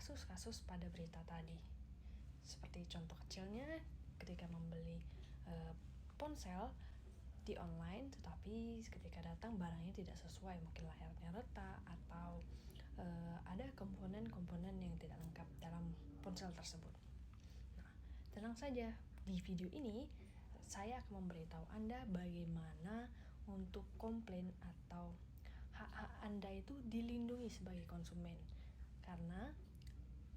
kasus-kasus pada berita tadi. Seperti contoh kecilnya ketika membeli ponsel di online, tetapi ketika datang barangnya tidak sesuai, mungkin layarnya retak atau ada komponen-komponen yang tidak lengkap dalam ponsel tersebut. Nah, tenang saja, di video ini saya akan memberitahu Anda bagaimana untuk komplain atau hak-hak Anda itu dilindungi sebagai konsumen. Karena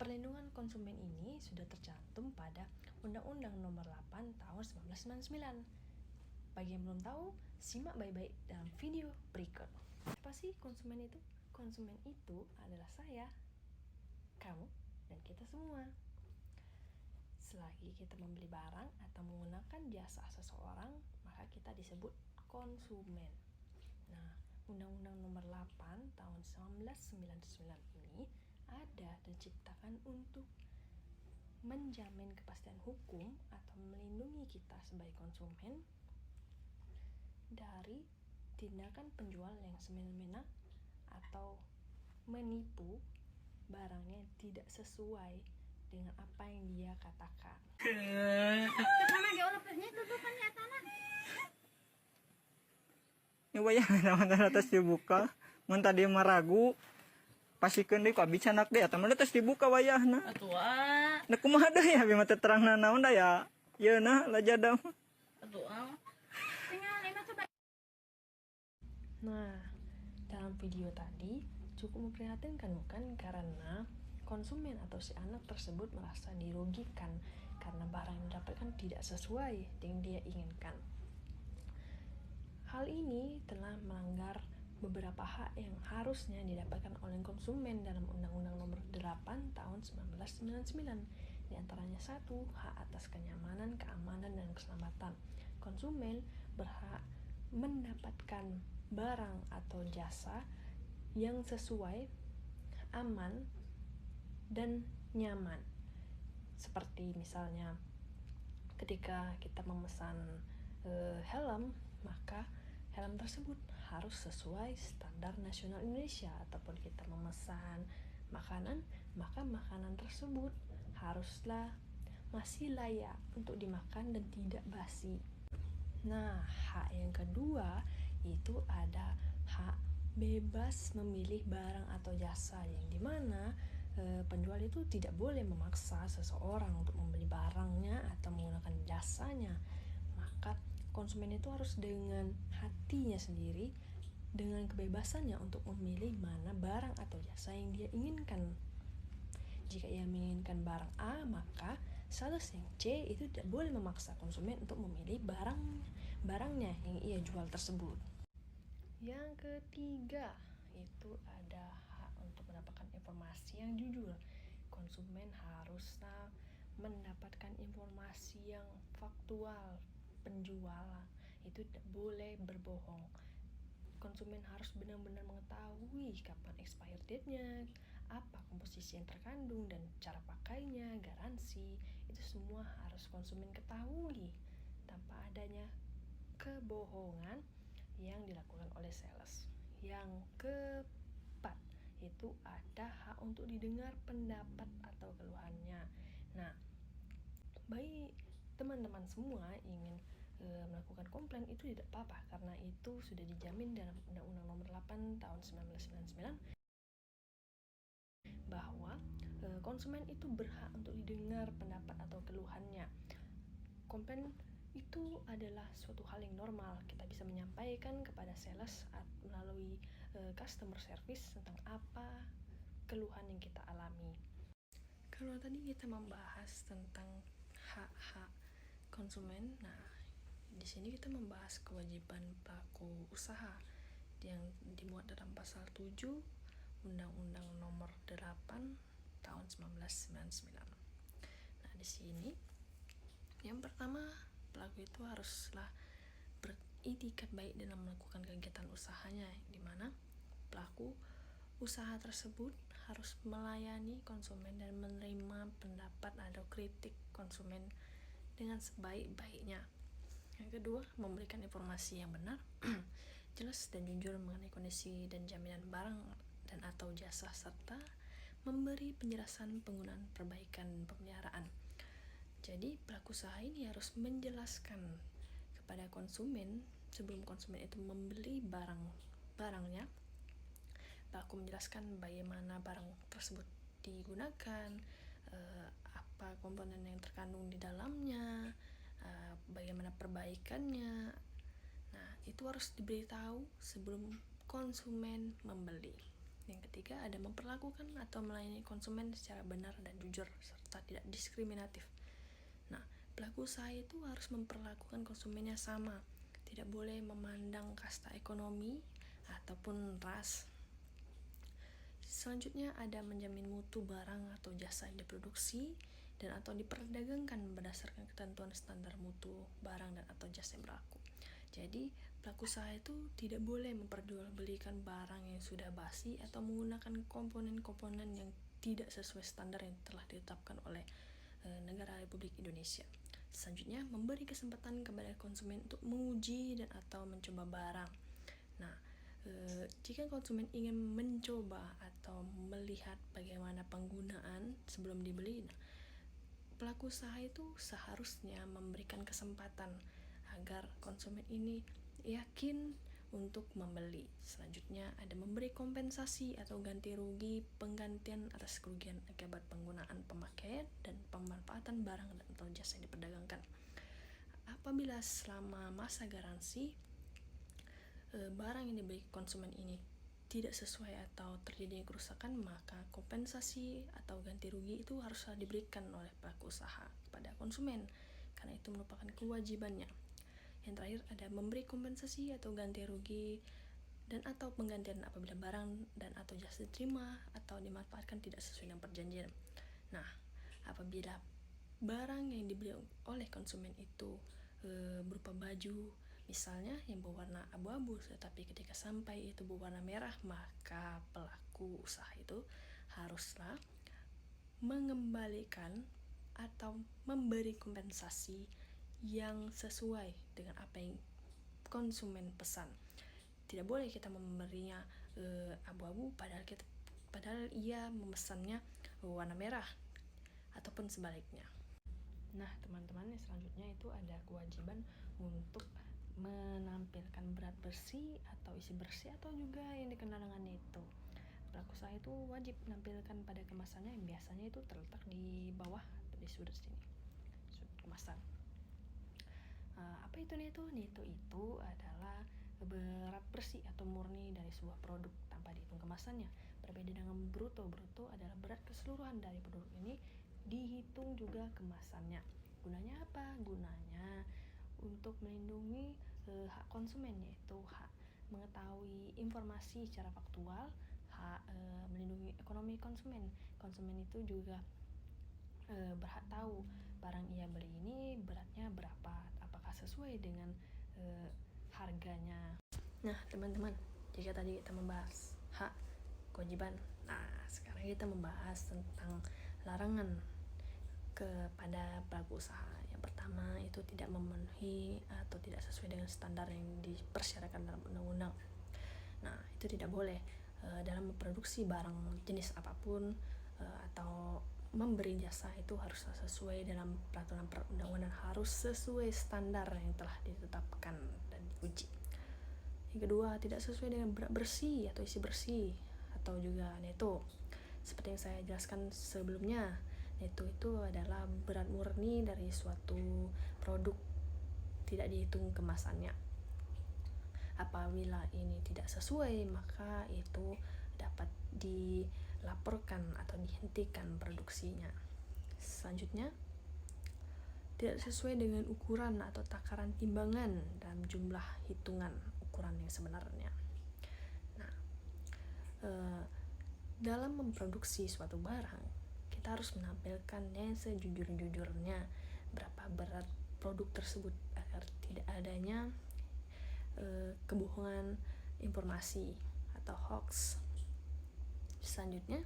perlindungan konsumen ini sudah tercantum pada Undang-Undang Nomor 8 Tahun 1999. Bagi yang belum tahu, simak baik-baik dalam video berikut. Apa sih konsumen itu? Konsumen itu adalah saya, kamu, dan kita semua. Selagi kita membeli barang atau menggunakan jasa seseorang, maka kita disebut konsumen. Nah, Undang-Undang Nomor 8 Tahun 1999 ini ada dan diciptakan untuk menjamin kepastian hukum atau melindungi kita sebagai konsumen dari tindakan penjual yang semena-mena atau menipu barangnya tidak sesuai dengan apa yang dia katakan. Ya waya naman atas dibuka. Mun tadi maragu pasikeun deui ku abi canak deui atawa atas dibuka wayahna. Atua. Da kumaha deui abi mah teu terangna naon da ya. Yeuna lajada. Atua. Nah, dalam video tadi cukup memprihatinkan bukan, karena konsumen atau si anak tersebut merasa dirugikan karena barang yang didapatkan tidak sesuai dengan dia inginkan. Hal ini telah melanggar beberapa hak yang harusnya didapatkan oleh konsumen dalam Undang-Undang Nomor 8 Tahun 1999. Di antaranya 1, hak atas kenyamanan, keamanan, dan keselamatan. Konsumen berhak mendapatkan barang atau jasa yang sesuai, aman, dan nyaman. Seperti misalnya ketika kita memesan helm, maka helm tersebut harus sesuai standar nasional Indonesia. Ataupun kita memesan makanan, maka makanan tersebut haruslah masih layak untuk dimakan dan tidak basi. Nah, hak yang kedua itu ada hak bebas memilih barang atau jasa, yang dimana penjual itu tidak boleh memaksa seseorang untuk membeli barangnya atau menggunakan jasanya. Maka konsumen itu harus dengan hatinya sendiri, dengan kebebasannya untuk memilih mana barang atau jasa yang dia inginkan. Jika ia menginginkan barang A, maka sales yang C itu tidak boleh memaksa konsumen untuk memilih barangnya yang ia jual tersebut. Yang ketiga itu ada hak untuk mendapatkan informasi yang jujur. Konsumen haruslah mendapatkan informasi yang faktual. Penjual itu tidak boleh berbohong. Konsumen harus benar-benar mengetahui kapan expired date-nya, apa komposisi yang terkandung, dan cara pakainya, garansi. Itu semua harus konsumen ketahui tanpa adanya kebohongan yang dilakukan oleh sales. Yang keempat itu ada hak untuk didengar pendapat atau keluhannya. Nah, bagi teman-teman semua ingin melakukan komplain itu tidak apa-apa, karena itu sudah dijamin dalam Undang-Undang Nomor 8 Tahun 1999 bahwa konsumen itu berhak untuk didengar pendapat atau keluhannya. Komplain itu adalah suatu hal yang normal. Kita bisa menyampaikan kepada sales melalui customer service tentang apa keluhan yang kita alami. Kalau tadi kita membahas tentang hak-hak konsumen, nah di sini kita membahas kewajiban pelaku usaha yang dimuat dalam pasal 7 Undang-Undang Nomor 8 Tahun 1999. Nah, di sini yang pertama, pelaku itu haruslah beritikat baik dalam melakukan kegiatan usahanya, di mana pelaku usaha tersebut harus melayani konsumen dan menerima pendapat atau kritik konsumen dengan sebaik-baiknya. Yang kedua, memberikan informasi yang benar, jelas dan jujur mengenai kondisi dan jaminan barang dan atau jasa, serta memberi penjelasan penggunaan perbaikan pemeliharaan. Jadi pelaku usaha ini harus menjelaskan kepada konsumen sebelum konsumen itu membeli barangnya. Pelaku menjelaskan bagaimana barang tersebut digunakan, apa komponen yang terkandung di dalamnya, bagaimana perbaikannya. Nah, itu harus diberitahu sebelum konsumen membeli. Yang ketiga, ada memperlakukan atau melayani konsumen secara benar dan jujur serta tidak diskriminatif. Nah, pelaku usaha itu harus memperlakukan konsumennya sama, tidak boleh memandang kasta ekonomi ataupun ras. Selanjutnya ada menjamin mutu barang atau jasa yang diproduksi dan atau diperdagangkan berdasarkan ketentuan standar mutu barang dan atau jasa yang berlaku. Jadi pelaku usaha itu tidak boleh memperjualbelikan barang yang sudah basi atau menggunakan komponen-komponen yang tidak sesuai standar yang telah ditetapkan oleh negara Republik Indonesia. Selanjutnya, memberi kesempatan kepada konsumen untuk menguji dan atau mencoba barang. Nah, jika konsumen ingin mencoba atau melihat bagaimana penggunaan sebelum dibeli, pelaku usaha itu seharusnya memberikan kesempatan agar konsumen ini yakin untuk membeli. Selanjutnya ada memberi kompensasi atau ganti rugi penggantian atas kerugian akibat penggunaan, pemakaian, dan pemanfaatan barang dan atau jasa yang diperdagangkan. Apabila selama masa garansi barang yang dibeli konsumen ini tidak sesuai atau terjadi kerusakan, maka kompensasi atau ganti rugi itu haruslah diberikan oleh pelaku usaha kepada konsumen karena itu merupakan kewajibannya. Yang terakhir ada memberi kompensasi atau ganti rugi dan atau penggantian apabila barang dan atau jasa diterima atau dimanfaatkan tidak sesuai dengan perjanjian. Nah, apabila barang yang dibeli oleh konsumen itu berupa baju misalnya yang berwarna abu-abu, tetapi ketika sampai itu berwarna merah, maka pelaku usaha itu haruslah mengembalikan atau memberi kompensasi yang sesuai dengan apa yang konsumen pesan. Tidak boleh kita memberinya abu-abu padahal ia memesannya warna merah ataupun sebaliknya. Nah, teman-teman, selanjutnya itu ada kewajiban untuk menampilkan berat bersih atau isi bersih atau juga yang dikenal dengan neto. Pelaku usaha itu wajib menampilkan pada kemasannya yang biasanya itu terletak di bawah atau di sudut sini, sudut kemasan. Apa itu neto? Neto itu adalah berat bersih atau murni dari sebuah produk tanpa dihitung kemasannya. Berbeda dengan bruto. Bruto adalah berat keseluruhan dari produk ini dihitung juga kemasannya. Gunanya apa? Gunanya untuk melindungi hak konsumen, yaitu hak mengetahui informasi secara faktual, hak melindungi ekonomi konsumen. Konsumen itu juga berhak tahu barang ia beli ini beratnya berapa, apakah sesuai dengan harganya. Nah, teman-teman, jika tadi kita membahas hak, kewajiban, nah sekarang kita membahas tentang larangan kepada pelaku usaha. Yang pertama itu tidak memenuhi atau tidak sesuai dengan standar yang dipersyaratkan dalam undang-undang. Nah, itu tidak boleh dalam memproduksi barang jenis apapun atau memberi jasa itu harus sesuai dalam peraturan perundang-undangan, harus sesuai standar yang telah ditetapkan dan diuji. Yang kedua, tidak sesuai dengan berat bersih atau isi bersih atau juga neto. Seperti yang saya jelaskan sebelumnya, neto itu adalah berat murni dari suatu produk, tidak dihitung kemasannya. Apabila ini tidak sesuai, maka itu dapat dilaporkan atau dihentikan produksinya. Selanjutnya, tidak sesuai dengan ukuran atau takaran timbangan dalam jumlah hitungan ukuran yang sebenarnya. Nah, dalam memproduksi suatu barang, kita harus menampilkannya sejujur-jujurnya berapa berat produk tersebut agar tidak adanya kebohongan informasi atau hoax. Selanjutnya,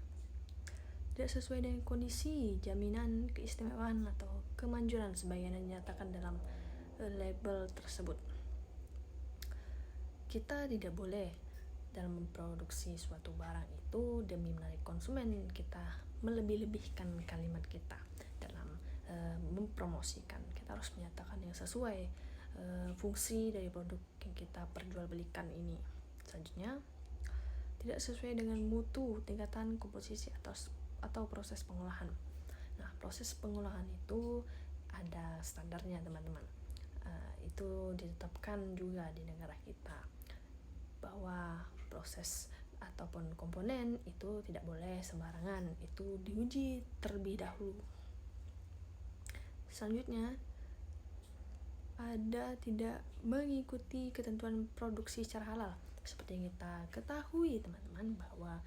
tidak sesuai dengan kondisi, jaminan, keistimewaan atau kemanjuran sebagaimana dinyatakan dalam label tersebut. Kita tidak boleh dalam memproduksi suatu barang itu demi menarik konsumen, kita melebih-lebihkan kalimat kita dalam mempromosikan. Kita harus menyatakan yang sesuai fungsi dari produk yang kita perjualbelikan ini. Selanjutnya, tidak sesuai dengan mutu, tingkatan, komposisi atau proses pengolahan. Nah, proses pengolahan itu ada standarnya, teman-teman. Itu ditetapkan juga di negara kita, bahwa proses ataupun komponen itu tidak boleh sembarangan, itu diuji terlebih dahulu. Selanjutnya, ada tidak mengikuti ketentuan produksi secara halal. Seperti yang kita ketahui, teman-teman, bahwa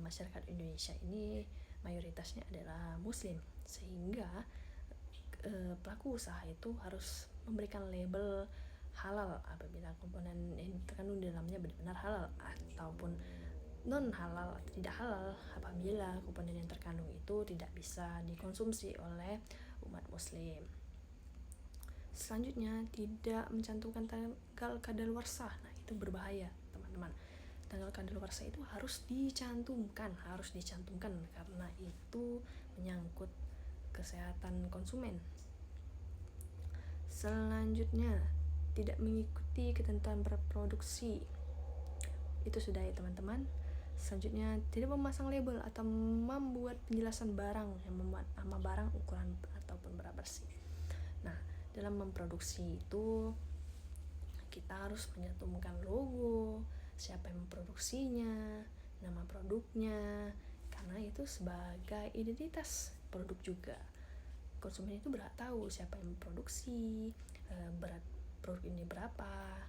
masyarakat Indonesia ini mayoritasnya adalah muslim, sehingga pelaku usaha itu harus memberikan label halal apabila komponen yang terkandung di dalamnya benar-benar halal, ataupun non halal atau tidak halal apabila komponen yang terkandung itu tidak bisa dikonsumsi oleh umat muslim. Selanjutnya, tidak mencantumkan tanggal kadaluarsa. Nah, itu berbahaya, teman-teman. Tanggal kadaluarsa itu harus dicantumkan karena itu menyangkut kesehatan konsumen. Selanjutnya, tidak mengikuti ketentuan berproduksi. Itu sudah ya, teman-teman. Selanjutnya, tidak memasang label atau membuat penjelasan barang yang memuat nama barang, ukuran ataupun berat bersih. Nah, dalam memproduksi itu kita harus mencantumkan logo, siapa yang memproduksinya, nama produknya, karena itu sebagai identitas produk juga. Konsumen itu berhak tahu siapa yang memproduksi, berat produk ini berapa,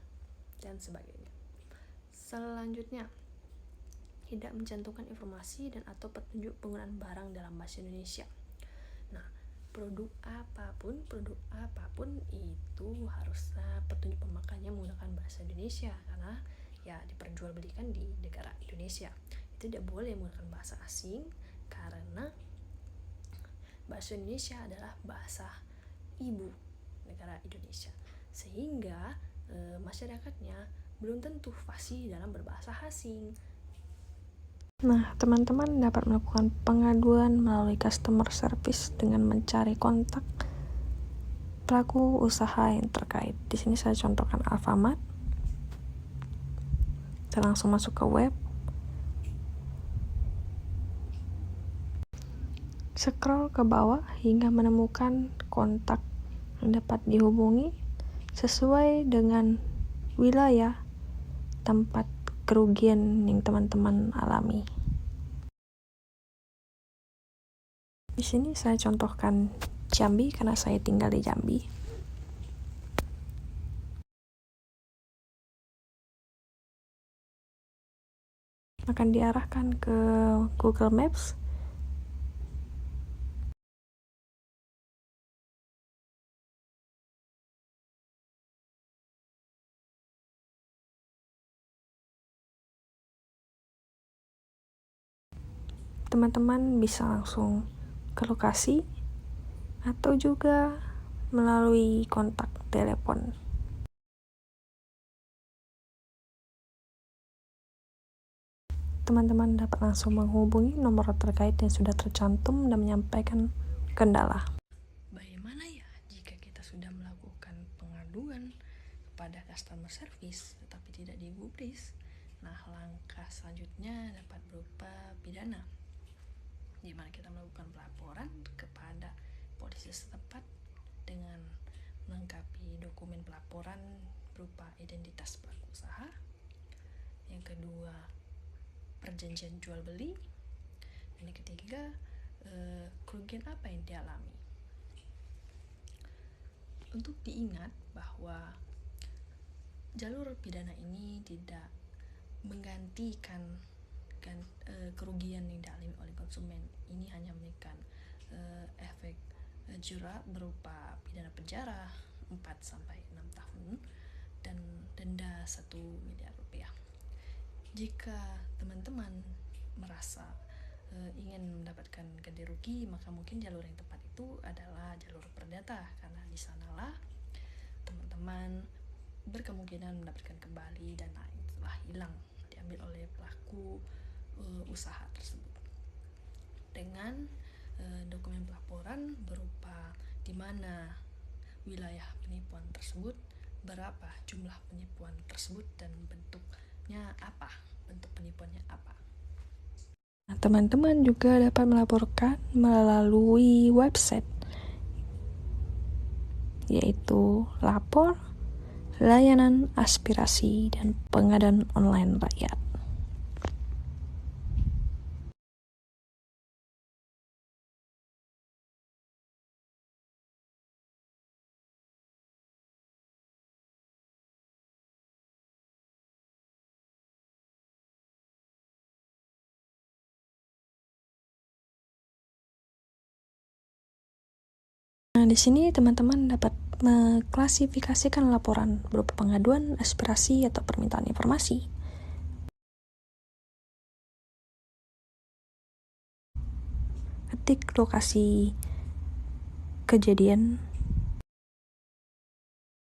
dan sebagainya. Selanjutnya, tidak mencantumkan informasi dan atau petunjuk penggunaan barang dalam bahasa Indonesia. Nah, produk apapun itu harusnya petunjuk pemakaiannya menggunakan bahasa Indonesia, karena ya diperjualbelikan di negara Indonesia. Itu tidak boleh menggunakan bahasa asing, karena bahasa Indonesia adalah bahasa ibu negara Indonesia, sehingga masyarakatnya belum tentu fasih dalam berbahasa asing. Nah, teman-teman dapat melakukan pengaduan melalui customer service dengan mencari kontak pelaku usaha yang terkait. Di sini saya contohkan Alfamart. Kita langsung masuk ke web. Scroll ke bawah hingga menemukan kontak yang dapat dihubungi sesuai dengan wilayah tempat kerugian yang teman-teman alami. Di sini saya contohkan Jambi karena saya tinggal di Jambi. Akan diarahkan ke Google Maps. Teman-teman bisa langsung ke lokasi atau juga melalui kontak telepon. Teman-teman dapat langsung menghubungi nomor terkait yang sudah tercantum dan menyampaikan kendala. Bagaimana ya jika kita sudah melakukan pengaduan kepada customer service tetapi tidak digubris? Nah, langkah selanjutnya dapat berupa pidana, di mana kita melakukan pelaporan kepada polisi setempat dengan melengkapi dokumen pelaporan berupa identitas pelaku usaha. Yang kedua, perjanjian jual beli. Dan yang ketiga, kerugian apa yang dialami. Untuk diingat bahwa jalur pidana ini tidak menggantikan kerugian yang dialami oleh konsumen. Ini hanya memberikan efek jerat berupa pidana penjara 4-6 tahun dan denda 1 miliar rupiah. Jika teman-teman merasa ingin mendapatkan ganti rugi, maka mungkin jalur yang tepat itu adalah jalur perdata, karena di sanalah teman-teman berkemungkinan mendapatkan kembali dana yang telah hilang diambil oleh pelaku usaha tersebut. Dengan dokumen pelaporan berupa di mana wilayah penipuan tersebut, berapa jumlah penipuan tersebut, dan bentuknya apa, bentuk penipuannya apa. Nah, teman-teman juga dapat melaporkan melalui website, yaitu lapor, layanan aspirasi, dan pengadaan online rakyat. Nah, di sini teman-teman dapat mengklasifikasikan laporan berupa pengaduan, aspirasi, atau permintaan informasi. Ketik lokasi kejadian.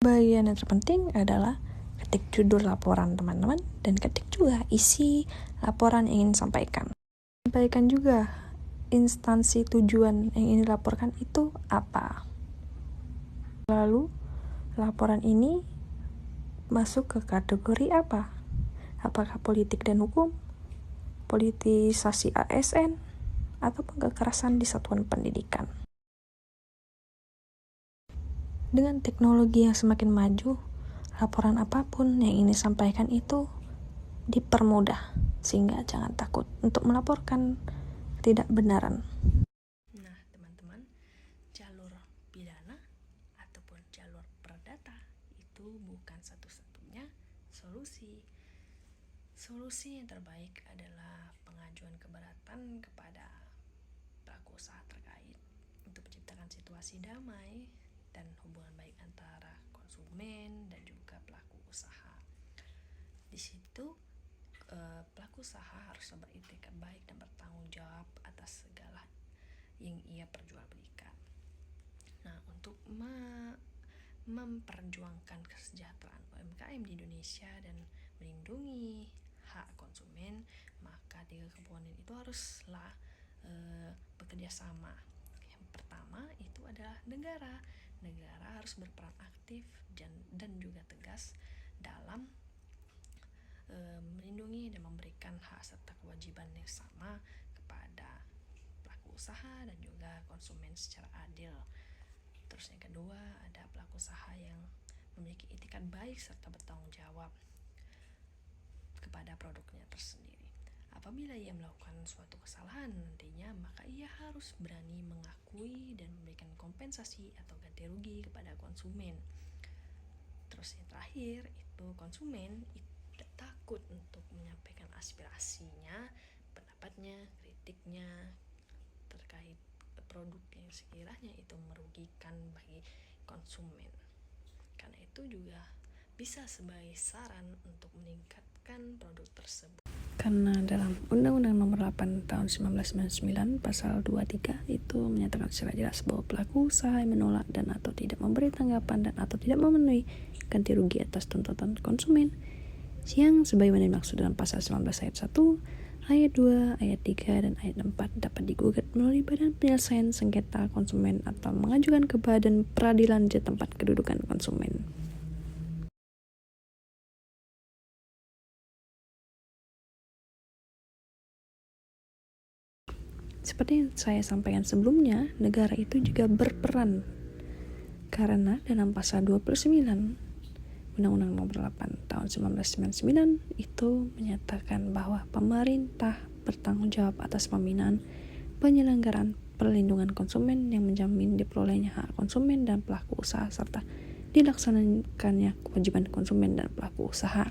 Bagian yang terpenting adalah ketik judul laporan teman-teman, dan ketik juga isi laporan yang ingin disampaikan. Sampaikan juga instansi tujuan yang ingin dilaporkan itu apa. Lalu, laporan ini masuk ke kategori apa? Apakah politik dan hukum, politisasi ASN, ataupun kekerasan di satuan pendidikan? Dengan teknologi yang semakin maju, laporan apapun yang ingin disampaikan itu dipermudah, sehingga jangan takut untuk melaporkan ketidakbenaran. Nah, teman-teman, jalur pidana ataupun jalur perdata itu bukan satu-satunya solusi. Solusi yang terbaik adalah pengajuan keberatan kepada pelaku usaha terkait untuk menciptakan situasi damai dan hubungan baik antara konsumen dan juga pelaku usaha. Di situ pelaku usaha harus beretikat baik dan bertanggung jawab atas segala yang ia perjualbelikan. Nah, untuk memperjuangkan kesejahteraan UMKM di Indonesia dan melindungi hak konsumen, maka 3 komponen itu haruslah bekerja sama. Yang pertama itu adalah negara. Negara harus berperan aktif dan juga tegas dalam melindungi dan memberikan hak serta kewajiban yang sama kepada pelaku usaha dan juga konsumen secara adil. Terus yang kedua, ada pelaku usaha yang memiliki etikat baik serta bertanggung jawab kepada produknya tersendiri. Apabila ia melakukan suatu kesalahan nantinya, maka ia harus berani mengakui dan memberikan kompensasi atau ganti rugi kepada konsumen. Terus yang terakhir, itu konsumen tidak takut untuk menyampaikan aspirasinya, pendapatnya, kritiknya terkait produk yang sekiranya itu merugikan bagi konsumen. Karena itu juga bisa sebagai saran untuk meningkatkan produk tersebut. Karena dalam Undang-Undang Nomor 8 Tahun 1999 Pasal 23 itu menyatakan secara jelas bahwa pelaku usaha yang menolak dan atau tidak memberi tanggapan dan atau tidak memenuhi ganti rugi atas tuntutan konsumen yang sebagaimana dimaksud dalam Pasal 19 Ayat 1, Ayat 2, Ayat 3, dan Ayat 4 dapat digugat melalui Badan Penyelesaian Sengketa Konsumen atau mengajukan ke Badan Peradilan di tempat kedudukan konsumen. Seperti yang saya sampaikan sebelumnya, negara itu juga berperan karena dalam Pasal 29 Undang-Undang Nomor 8 Tahun 1999 itu menyatakan bahwa pemerintah bertanggung jawab atas pembinaan, penyelenggaraan, perlindungan konsumen yang menjamin diperolehnya hak konsumen dan pelaku usaha serta dilaksanakannya kewajiban konsumen dan pelaku usaha.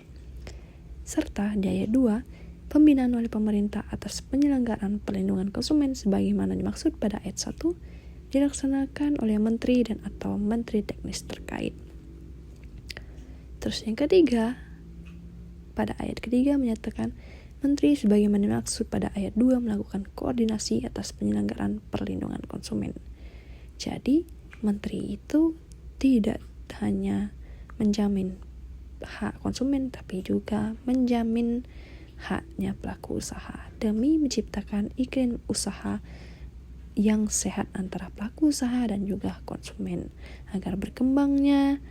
Serta di ayat 2, pembinaan oleh pemerintah atas penyelenggaraan perlindungan konsumen sebagaimana dimaksud pada ayat 1 dilaksanakan oleh menteri dan atau menteri teknis terkait. Terus yang ketiga, pada ayat ketiga menyatakan menteri sebagaimana dimaksud pada ayat 2 melakukan koordinasi atas penyelenggaraan perlindungan konsumen. Jadi, menteri itu tidak hanya menjamin hak konsumen tapi juga menjamin haknya pelaku usaha demi menciptakan iklim usaha yang sehat antara pelaku usaha dan juga konsumen agar berkembangnya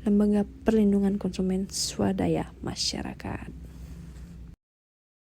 lembaga perlindungan konsumen swadaya masyarakat.